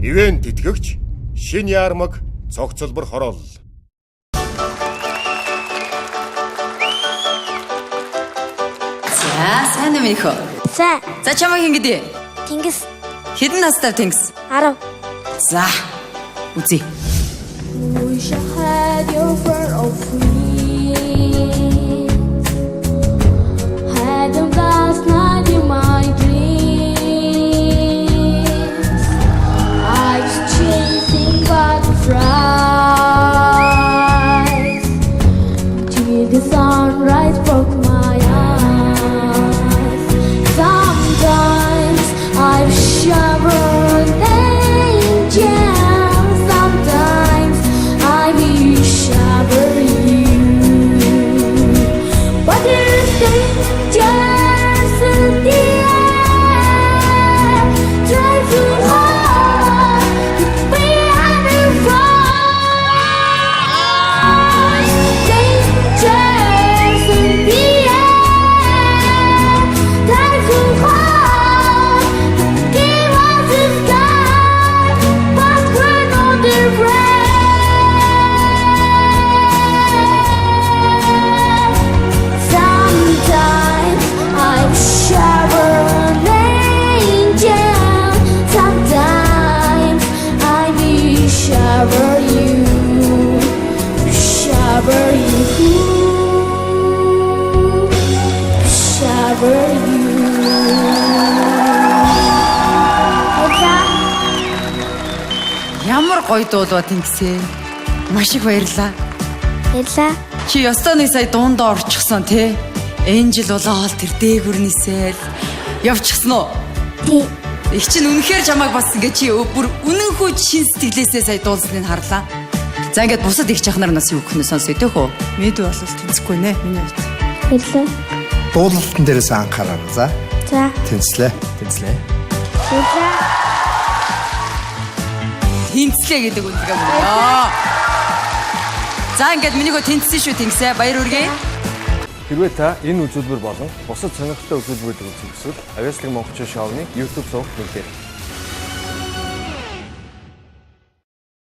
Ивент тэтгэгч Шин Яармаг цогцлбор хороол. За, сайн юм их үү? Сайн. За чамаа хин гэдэг. Тэнгис Хэдэн настай Тэнгис? 10. За. Үзье. Wish I had your fur of free. Had them last night in my dreams. I was chasing butterflies till the sunrise broke my eyes. Sometimes I've shivered angels. Sometimes I will shiver you. But there's dangers in the air. Try too hard to be underfoot. Dangers in the air. Try too hard to give us the sky, but we're not the Sometimes I'm shivering angel. Sometimes I will shiver you, shiver you, shiver you. Ямар гоё дуулаа Тэнгисээ. Маш их баярлаа. Баярлаа. Чи ёстой нэг сая дуундаа орчихсон тий. Энжел болоод тэр дээгүр нисээл явчихсан уу? Тий. Их чинь үнэхээр чамайг бас ингээ чи бүр үнэнхүү шин сэтгэлээсээ сая дуулсныг харлаа. За ингээд бусад их чахнаар нас юу гэх нь сонсё төх үү? Мэд бол тэнцэхгүй нэ миний хувьд. Баярлаа. Дуулалтан дээрээс анхаараа. За. За. Тэнцлээ. Баярлаа. Тэнцлээ гэдэг үнэхээр мөн. За ингээд минийгөө тэнцсэн шүү Тэнгисээ. Баяр хүргэе. Хэрвээ та энэ үзүүлбэр болон бусад сонирхолтой үзүүлбэрүүдийг үзэх хүсвэл Авьяаслаг Монголчин шоуны YouTube сувагт нэмээрэй.